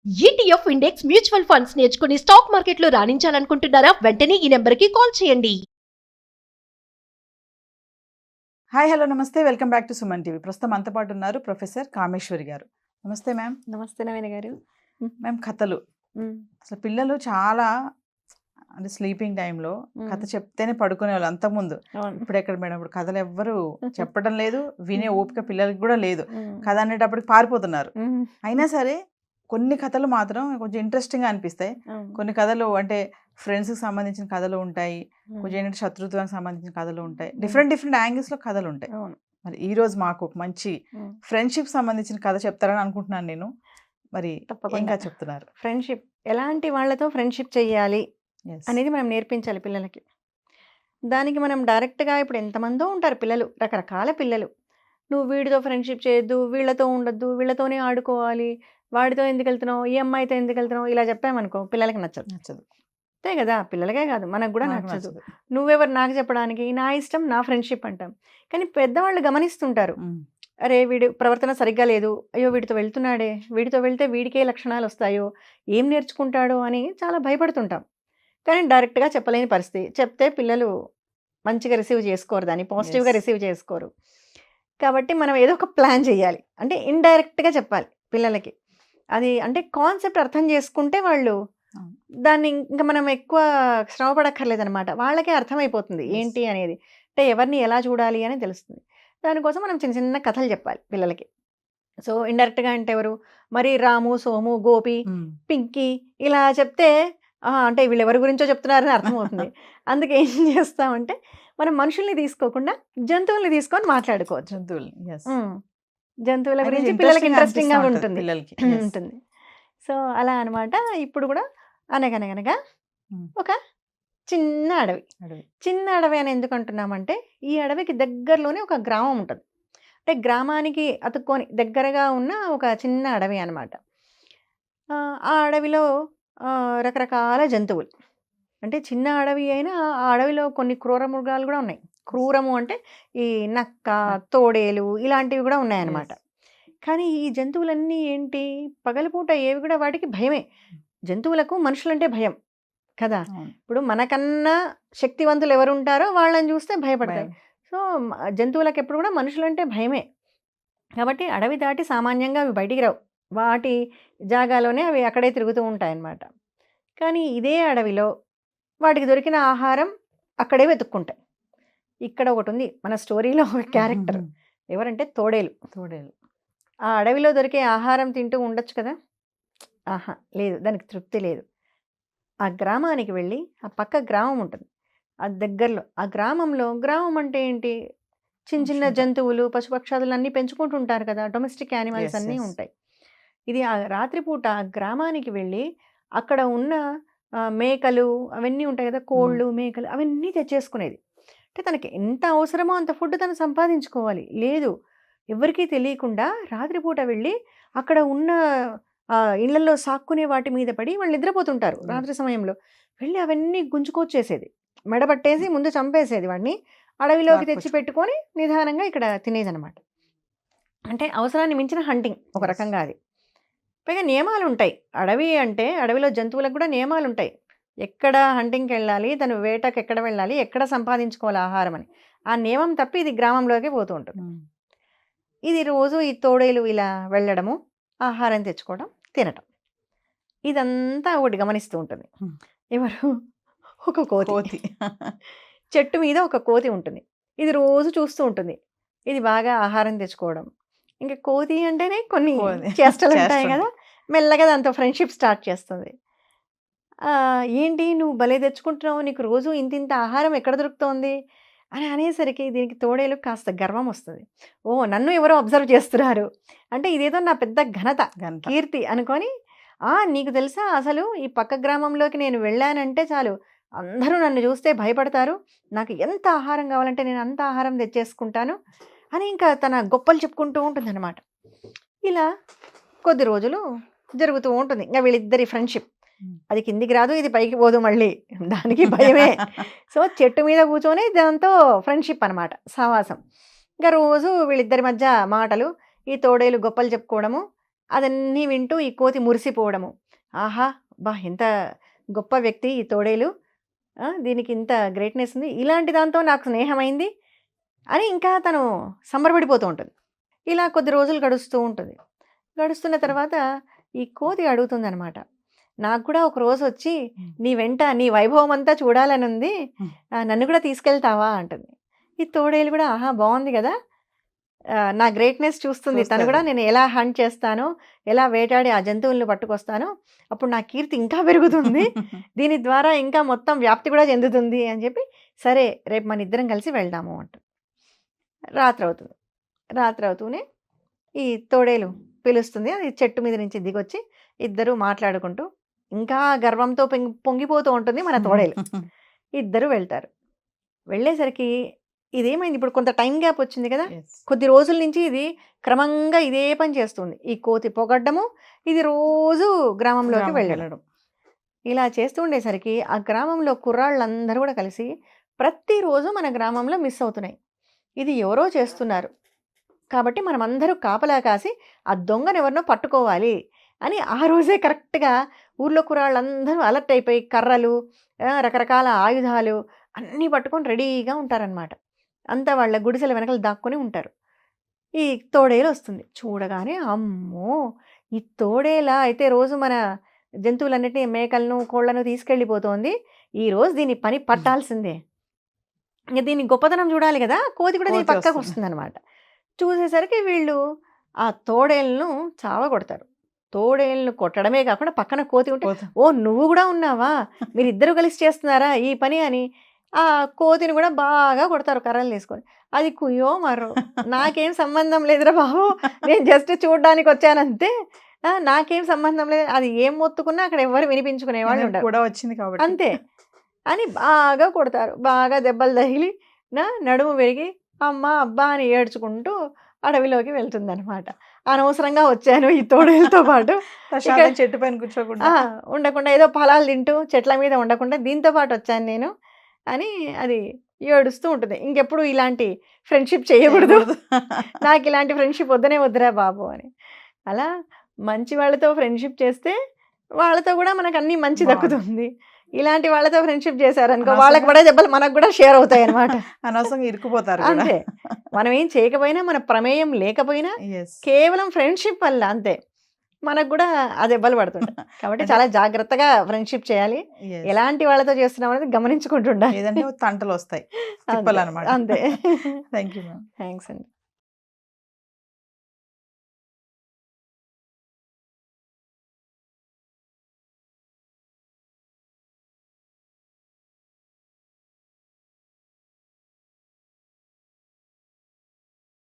ETF index mutual funds నేర్చుకుని stock మార్కెట్లో రాణించాలనుకుంటున్నారా? వెంటనే ఈ నెంబర్కి కాల్ చేయండి. హాయ్ హలో నమస్తే, welcome back to Suman TV. ప్రస్తుతం మనతో పాటు ఉన్నారు ప్రొఫెసర్ కామేశ్వరి గారు. నమస్తే మ్యామ్. నమస్తే నవీన గారు. మ్యామ్, కథలు అసలు పిల్లలు చాలా అంటే స్లీపింగ్ టైంలో కథ చెప్తేనే పడుకునే వాళ్ళు అంతకుముందు. ఇప్పుడు ఎక్కడ మేడం, ఇప్పుడు కథలు ఎవ్వరు చెప్పడం లేదు, వినే ఓపిక పిల్లలకి కూడా లేదు. కథ అనేటప్పటికి పారిపోతున్నారు. అయినా సరే కొన్ని కథలు మాత్రం కొంచెం ఇంట్రెస్టింగ్గా అనిపిస్తాయి. కొన్ని కథలు అంటే ఫ్రెండ్స్కి సంబంధించిన కథలు ఉంటాయి, కొంచెం ఏంటంటే శత్రుత్వానికి సంబంధించిన కథలు ఉంటాయి, డిఫరెంట్ యాంగిల్స్లో కథలు ఉంటాయి. మరి ఈ రోజు మాకు ఒక మంచి ఫ్రెండ్షిప్ సంబంధించిన కథ చెప్తారని అనుకుంటున్నాను నేను. మరి ఇంకా చెప్తున్నారు ఫ్రెండ్షిప్, ఎలాంటి వాళ్ళతో ఫ్రెండ్షిప్ చెయ్యాలి అనేది మనం నేర్పించాలి పిల్లలకి. దానికి మనం డైరెక్ట్గా ఇప్పుడు ఎంతమందో ఉంటారు పిల్లలు, రకరకాల పిల్లలు. నువ్వు వీడితో ఫ్రెండ్షిప్ చేయొద్దు, వీళ్ళతో ఉండొద్దు, వీళ్ళతోనే ఆడుకోవాలి, వాడితో ఎందుకు వెళ్తున్నావు, ఈ అమ్మాయితో ఎందుకు వెళ్తున్నావు, ఇలా చెప్పామనుకో పిల్లలకి నచ్చదు. అంతే కదా, పిల్లలకే కాదు మనకు కూడా నచ్చదు. నువ్వెవరు నాకు చెప్పడానికి, నా ఇష్టం నా ఫ్రెండ్షిప్ అంటాం. కానీ పెద్దవాళ్ళు గమనిస్తుంటారు, అరే వీడి ప్రవర్తన సరిగ్గా లేదు, అయ్యో వీడితో వెళ్తున్నాడే, వీడితో వెళ్తే వీడికే లక్షణాలు వస్తాయో, ఏం నేర్చుకుంటాడో అని చాలా భయపడుతుంటాం. కానీ డైరెక్ట్గా చెప్పలేని పరిస్థితి. చెప్తే పిల్లలు మంచిగా రిసీవ్ చేసుకోరు, దాన్ని పాజిటివ్గా రిసీవ్ చేసుకోరు. కాబట్టి మనం ఏదో ఒక ప్లాన్ చేయాలి, అంటే ఇండైరెక్ట్గా చెప్పాలి పిల్లలకి. అది అంటే కాన్సెప్ట్ అర్థం చేసుకుంటే వాళ్ళు దాన్ని ఇంకా మనం ఎక్కువ శ్రమ పడక్కర్లేదనమాట. వాళ్ళకే అర్థమైపోతుంది ఏంటి అనేది, అంటే ఎవరిని ఎలా చూడాలి అని తెలుస్తుంది. దానికోసం మనం చిన్న చిన్న కథలు చెప్పాలి పిల్లలకి. సో ఇండైరెక్ట్గా అంటే ఎవరు, మరి రాము, సోము, గోపి, పింకీ ఇలా చెప్తే అంటే వీళ్ళు ఎవరి గురించో చెప్తున్నారని అర్థమవుతుంది. అందుకే ఏం చేస్తామంటే మనం మనుషుల్ని తీసుకోకుండా జంతువుల్ని తీసుకొని మాట్లాడుకోవచ్చు. జంతువుల గురించి పిల్లలకి ఇంట్రెస్టింగ్గా ఉంటుంది. సో అలా అనమాట. ఇప్పుడు కూడా అనగనగనగా ఒక చిన్న అడవి అని ఎందుకు అంటున్నామంటే, ఈ అడవికి దగ్గరలోనే ఒక గ్రామం ఉంటుంది. అంటే గ్రామానికి అతుక్కొని దగ్గరగా ఉన్న ఒక చిన్న అడవి అనమాట. ఆ అడవిలో రకరకాల జంతువులు, అంటే చిన్న అడవి అయినా ఆ అడవిలో కొన్ని క్రూర మృగాలు కూడా ఉన్నాయి. క్రూరము అంటే ఈ నక్క, తోడేలు ఇలాంటివి కూడా ఉన్నాయన్నమాట. కానీ ఈ జంతువులన్నీ ఏంటి, పగలపూట ఏవి కూడా వాటికి భయమే. జంతువులకు మనుషులంటే భయం కదా. ఇప్పుడు మనకన్నా శక్తివంతులు ఎవరు ఉంటారో వాళ్ళని చూస్తే భయపడతాయి. సో జంతువులకు ఎప్పుడు కూడా మనుషులంటే భయమే. కాబట్టి అడవి దాటి సామాన్యంగా అవి బయటికి రావు, వాటి జాగాలోనే అవి అక్కడే తిరుగుతూ ఉంటాయన్నమాట. కానీ ఇదే అడవిలో వాటికి దొరికిన ఆహారం అక్కడే వెతుక్కుంటాయి. ఇక్కడ ఒకటి ఉంది మన స్టోరీలో ఒక క్యారెక్టర్, ఎవరంటే తోడేలు. ఆ అడవిలో దొరికే ఆహారం తింటూ ఉండొచ్చు కదా, లేదు, దానికి తృప్తి లేదు. ఆ గ్రామానికి వెళ్ళి, ఆ పక్క గ్రామం ఉంటుంది, ఆ దగ్గరలో ఆ గ్రామం అంటే ఏంటి, చిన్న చిన్న జంతువులు, పశుపక్షాదులు అన్నీ పెంచుకుంటుంటారు కదా, డొమెస్టిక్ యానిమల్స్ అన్నీ ఉంటాయి. ఇది ఆ రాత్రిపూట ఆ గ్రామానికి వెళ్ళి అక్కడ ఉన్న మేకలు అవన్నీ ఉంటాయి కదా, కోళ్ళు, మేకలు అవన్నీ తెచ్చేసుకునేది. అంటే తనకి ఎంత అవసరమో అంత ఫుడ్ తను సంపాదించుకోవాలి. లేదు, ఎవరికీ తెలియకుండా రాత్రిపూట వెళ్ళి అక్కడ ఉన్న ఇళ్లలో సాక్కునే వాటి మీద పడి వాళ్ళు నిద్రపోతుంటారు. రాత్రి సమయంలో వెళ్ళి అవన్నీ గుంజుకొచ్చేసేది, మెడబట్టేసి ముందు చంపేసేది, వాడిని అడవిలోకి తెచ్చి పెట్టుకొని నిదానంగా ఇక్కడ తినేదనమాట. అంటే అవసరాన్ని మించిన హంటింగ్ ఒక రకంగా. అది పైగా నియమాలు ఉంటాయి. అడవి అంటే అడవిలో జంతువులకు కూడా నియమాలు ఉంటాయి. ఎక్కడ హంటింగ్కి వెళ్ళాలి, తను వేటకు ఎక్కడ వెళ్ళాలి, ఎక్కడ సంపాదించుకోవాలి ఆహారం అని. ఆ నియమం తప్పి ఇది గ్రామంలోకి పోతూ ఉంటుంది. ఇది రోజు ఈ తోడేలు ఇలా వెళ్ళడము, ఆహారం తెచ్చుకోవడం, తినటం, ఇదంతా ఒకటి గమనిస్తూ ఉంటుంది. ఎవరు, ఒక కోతి. చెట్టు మీద ఒక కోతి ఉంటుంది. ఇది రోజు చూస్తూ ఉంటుంది, ఇది బాగా ఆహారం తెచ్చుకోవడం. ఇంకా కోతి అంటేనే కొన్ని చేష్టలు ఉంటాయి కదా, మెల్లగా దాంతో ఫ్రెండ్షిప్ స్టార్ట్ చేస్తుంది. ఏంటి నువ్వు భలే తెచ్చుకుంటున్నావు, నీకు రోజు ఇంత ఆహారం ఎక్కడ దొరుకుతోంది అని అనేసరికి దీనికి తోడేలు కాస్త గర్వం వస్తుంది. నన్ను ఎవరో అబ్జర్వ్ చేస్తున్నారు, అంటే ఇదేదో నా పెద్ద ఘనత, కీర్తి అనుకొని, నీకు తెలుసా అసలు ఈ పక్క గ్రామంలోకి నేను వెళ్ళానంటే చాలు అందరూ నన్ను చూస్తే భయపడతారు, నాకు ఎంత ఆహారం కావాలంటే నేను అంత ఆహారం తెచ్చేసుకుంటాను అని ఇంకా తన గొప్పలు చెప్పుకుంటూ ఉంటుంది అనమాట. ఇలా కొద్ది రోజులు జరుగుతూ ఉంటుంది. ఇంకా వీళ్ళిద్దరి ఫ్రెండ్షిప్, అది కిందికి రాదు, ఇది పైకి పోదు, మళ్ళీ దానికి భయమే. సో చెట్టు మీద కూర్చొని దాంతో ఫ్రెండ్షిప్ అనమాట, సహవాసం. ఇంకా రోజు వీళ్ళిద్దరి మధ్య మాటలు, ఈ తోడేలు గొప్పలు చెప్పుకోవడము, అదన్నీ వింటూ ఈ కోతి మురిసిపోవడము. ఆహా! ఎంత గొప్ప వ్యక్తి ఈ తోడేలు, దీనికి ఇంత గ్రేట్‌నెస్ ఉంది. ఇలాంటి దాంతో నాకు స్నేహమైంది అని ఇంకా తను సంబరపడిపోతూ ఉంటుంది. ఇలా కొద్ది రోజులు గడుస్తూ ఉంటుంది. గడుస్తున్న తర్వాత ఈ కోతి అడుగుతుందనమాట, నాకు కూడా ఒక రోజు వచ్చి నీ వెంట నీ వైభవం అంతా చూడాలని ఉంది, నన్ను కూడా తీసుకెళ్తావా అంటుంది. ఈ తోడేలు కూడా ఆహా! బాగుంది కదా, నా గ్రేట్‌నెస్ చూస్తుంది తను కూడా, నేను ఎలా హంట్ చేస్తానో, ఎలా వేటాడి ఆ జంతువులను పట్టుకొస్తానో అప్పుడు నా కీర్తి ఇంకా పెరుగుతుంది, దీని ద్వారా ఇంకా మొత్తం వ్యాప్తి కూడా చెందుతుంది అని చెప్పి, సరే రేపు మన ఇద్దరం కలిసి వెళ్దాము అంట. రాత్రి అవుతుంది. రాత్రి అవుతూనే ఈ తోడేలు పిలుస్తుంది. అది చెట్టు మీద నుంచి దిగొచ్చి ఇద్దరు మాట్లాడుకుంటూ, ఇంకా గర్వంతో పొంగిపోతూ ఉంటుంది మన తోడేలు. ఇద్దరు వెళ్తారు. వెళ్ళేసరికి ఇదేమైంది, ఇప్పుడు కొంత టైం గ్యాప్ వచ్చింది కదా, కొద్ది రోజుల నుంచి ఇది క్రమంగా ఇదే పని చేస్తుంది. ఈ కోతి పొగడ్డము, ఇది రోజు గ్రామంలోకి వెళ్ళడం. ఇలా చేస్తూ ఉండేసరికి ఆ గ్రామంలో కుర్రాళ్ళందరూ కూడా కలిసి ప్రతిరోజు మన గ్రామంలో మిస్ అవుతున్నాయి. ఇది ఎవరో చేస్తున్నారు కాబట్టి మనం అందరూ కాపలా కాసి ఆ దొంగను ఎవరినో పట్టుకోవాలి అని ఆ రోజే కరెక్ట్గా ఊర్లో కుర్రాళ్ళందరూ అలర్ట్ అయిపోయి కర్రలు, రకరకాల ఆయుధాలు అన్నీ పట్టుకొని రెడీగా ఉంటారనమాట. అంతా వాళ్ళ గుడిసెల వెనకాల దాక్కుని ఉంటారు. ఈ తోడేలు వస్తుంది. చూడగానే అమ్మో, ఈ తోడేలా అయితే రోజు మన జంతువులన్నిటినీ, మేకలను, కోళ్లను తీసుకెళ్ళిపోతోంది, ఈరోజు దీని పని పట్టాల్సిందే. ఇంకా దీని గొప్పతనం చూడాలి కదా, కోతి కూడా దీని పక్కకు వస్తుంది అనమాట. చూసేసరికి వీళ్ళు ఆ తోడేళ్ళను చావగొడతారు. తోడేళ్ళను కొట్టడమే కాకుండా పక్కన కోతి ఉంటే, ఓ నువ్వు కూడా ఉన్నావా, మీరిద్దరూ కలిసి చేస్తున్నారా ఈ పని అని ఆ కోతిని కూడా బాగా కొడతారు కర్రలు తీసుకొని. అది కుయ్యో మర్రో, నాకేం సంబంధం లేదురా బాబు, నేను జస్ట్ చూడడానికి వచ్చానంతే, నాకేం సంబంధం లేదు, అది ఏం మొత్తుకున్నా అక్కడ ఎవరు వినిపించుకునే వాళ్ళు కూడా వచ్చింది కాబట్టి అంతే అని బాగా కొడతారు. బాగా దెబ్బలు తగిలి నడుము విరిగి అమ్మ అబ్బా అని ఏడ్చుకుంటూ అడవిలోకి వెళ్తుంది అనమాట. అనవసరంగా వచ్చాను ఈ తోడేలతో పాటు, చెట్టు పైన కూర్చోకుండా ఉండకుండా ఏదో ఫలాలు తింటూ చెట్ల మీద ఉండకుండా దీంతో పాటు వచ్చాను నేను అని అది ఏడుస్తూ ఉంటుంది. ఇంకెప్పుడు ఇలాంటి ఫ్రెండ్షిప్ చేయకూడదు, నాకు ఇలాంటి ఫ్రెండ్షిప్ వద్దురా బాబు అని. అలా మంచి వాళ్ళతో ఫ్రెండ్షిప్ చేస్తే వాళ్ళతో కూడా మనకు అన్ని మంచి దక్కుతుంది. ఇలాంటి వాళ్ళతో ఫ్రెండ్షిప్ చేశారనుకో, వాళ్ళకి పడే దెబ్బలు మనకు కూడా షేర్ అవుతాయి అనమాట. అనవసరంగా ఇరుక్కుపోతారు. అంతే, మనం ఏం చేయకపోయినా, మన ప్రమేయం లేకపోయినా, కేవలం ఫ్రెండ్షిప్ వల్ల అంతే మనకు కూడా ఆ దెబ్బలు పడుతుంటాయి. కాబట్టి చాలా జాగ్రత్తగా ఫ్రెండ్షిప్ చేయాలి. ఎలాంటి వాళ్ళతో చేస్తున్నాం అనేది గమనించుకుంటుండాలి. ఏదంటే తంటలు వస్తాయి, అంతే. థ్యాంక్స్ అండి.